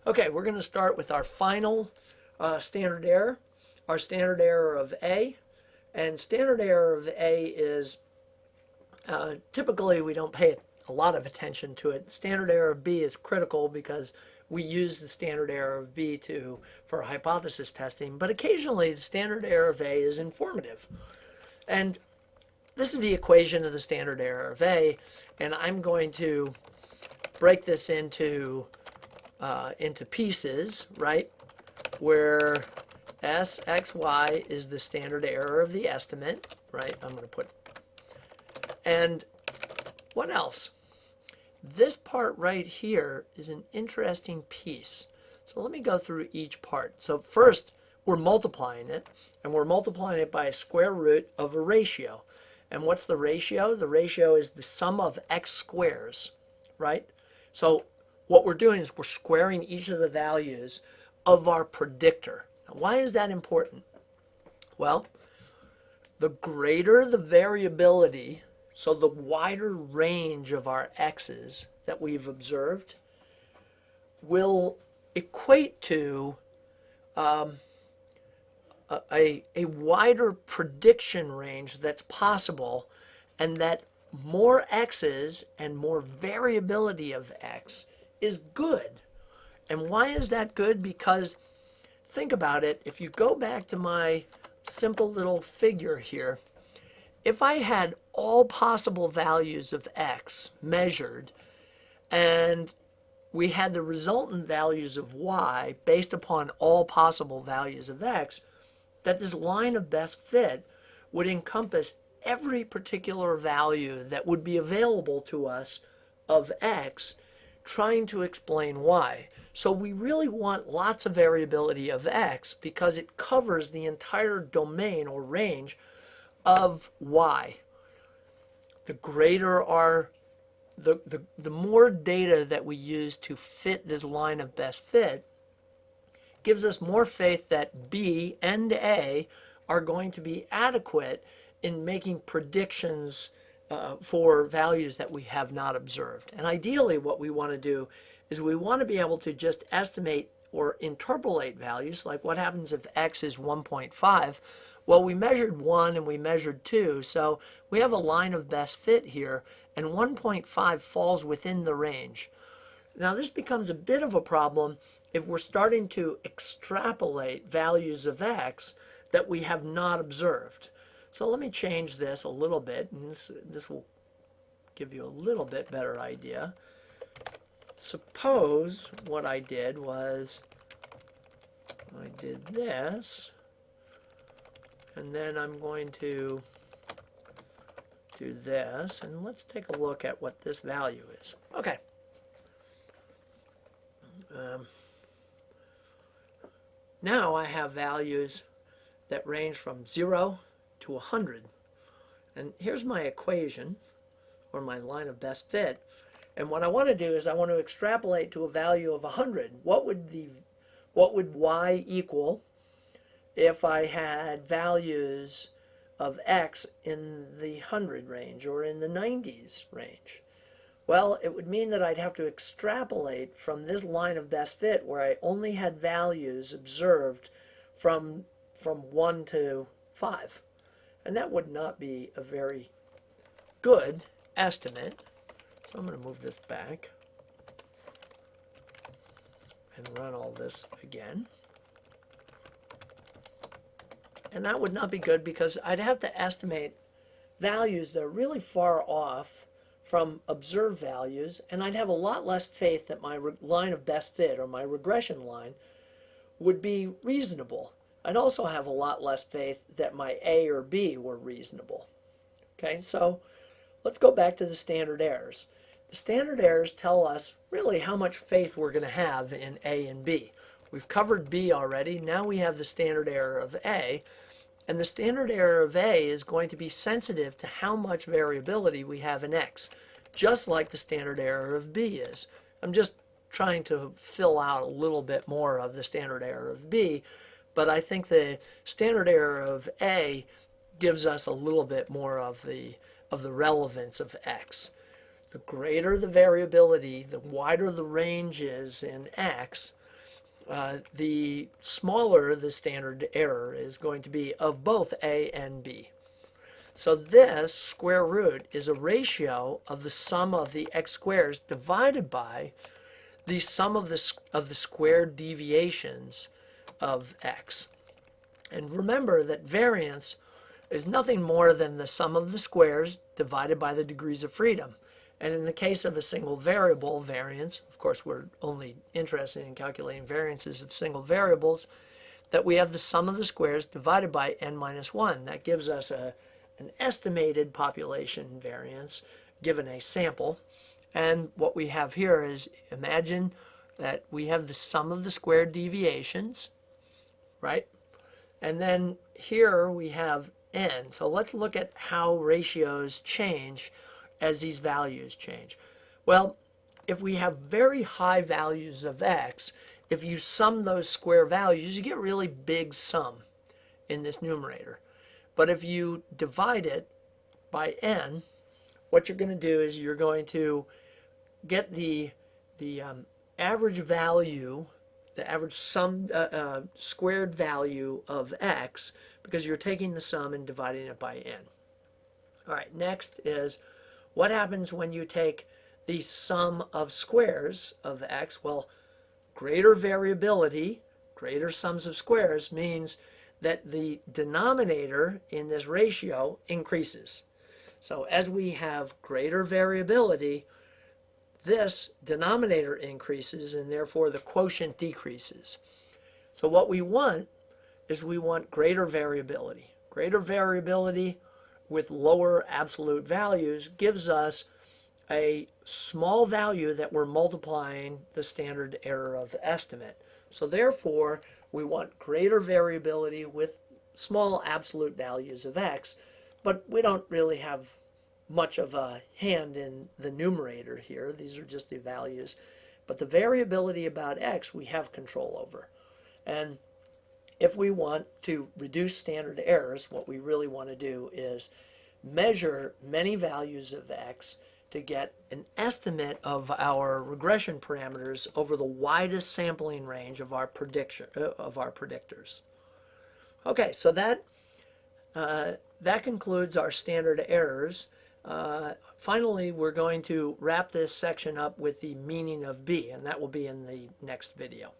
Okay, we're going to start with our final standard error, our standard error of A. And standard error of A is typically we don't pay a lot of attention to it. Standard error of B is critical because we use the standard error of B for hypothesis testing, but occasionally the standard error of A is informative. And this is the equation of the standard error of A, and I'm going to break this into pieces, right? Where SXY is the standard error of the estimate, right? I'm going to put, and what else? This part right here is an interesting piece. So let me go through each part. So first, we're multiplying it, and we're multiplying it by a square root of a ratio. And what's the ratio? The ratio is the sum of x squares, right? So what we're doing is we're squaring each of the values of our predictor. Now, why is that important? Well, the greater the variability, so the wider range of our x's that we've observed, will equate to a wider prediction range that's possible, and that more x's and more variability of x is good. And why is that good? Because think about it, if you go back to my simple little figure here, if I had all possible values of x measured and we had the resultant values of y based upon all possible values of x, that this line of best fit would encompass every particular value that would be available to us of x, trying to explain y. So we really want lots of variability of x because it covers the entire domain or range of y. The greater our, the more data that we use to fit this line of best fit gives us more faith that B and A are going to be adequate in making predictions for values that we have not observed. And ideally what we want to do is we want to be able to just estimate or interpolate values, like what happens if x is 1.5. Well, we measured 1 and we measured 2, so we have a line of best fit here, and 1.5 falls within the range. Now this becomes a bit of a problem if we're starting to extrapolate values of x that we have not observed. So let me change this a little bit, and this will give you a little bit better idea. Suppose what I did was I did this, and then I'm going to do this, and let's take a look at what this value is. Okay. Now I have values that range from 0 to 100. And here's my equation, or my line of best fit. And what I want to do is I want to extrapolate to a value of 100. What would y equal if I had values of x in the 100 range or in the 90s range? Well, it would mean that I'd have to extrapolate from this line of best fit where I only had values observed from 1 to 5. And that would not be a very good estimate. So I'm going to move this back and run all this again. And that would not be good because I'd have to estimate values that are really far off from observed values, and I'd have a lot less faith that my line of best fit, or my regression line, would be reasonable. I'd also have a lot less faith that my A or B were reasonable. Okay, so let's go back to the standard errors. The standard errors tell us really how much faith we're going to have in A and B. We've covered B already. Now we have the standard error of A. And the standard error of A is going to be sensitive to how much variability we have in X, just like the standard error of B is. I'm just trying to fill out a little bit more of the standard error of B, but I think the standard error of A gives us a little bit more of the relevance of X. The greater the variability, the wider the range is in X, the smaller the standard error is going to be of both A and B. So this square root is a ratio of the sum of the x squares divided by the sum of the squared deviations of x. And remember that variance is nothing more than the sum of the squares divided by the degrees of freedom. And in the case of a single variable, variance, of course we're only interested in calculating variances of single variables, that we have the sum of the squares divided by n minus 1. That gives us an estimated population variance given a sample. And what we have here is, imagine that we have the sum of the squared deviations, right? And then here we have n. So let's look at how ratios change as these values change. Well, if we have very high values of x, if you sum those square values, you get really big sum in this numerator. But if you divide it by n, what you're going to do is you're going to get the average value, the average sum squared value of x, because you're taking the sum and dividing it by n. All right, next is what happens when you take the sum of squares of x? Well, greater variability, greater sums of squares means that the denominator in this ratio increases. So as we have greater variability, this denominator increases and therefore the quotient decreases. So what we want is we want greater variability. Greater variability with lower absolute values gives us a small value that we're multiplying the standard error of the estimate. So therefore, we want greater variability with small absolute values of x, but we don't really have much of a hand in the numerator here. These are just the values. But the variability about x we have control over. And if we want to reduce standard errors, what we really want to do is measure many values of x to get an estimate of our regression parameters over the widest sampling range of our predictors. Okay, so that concludes our standard errors. Finally, we're going to wrap this section up with the meaning of B, and that will be in the next video.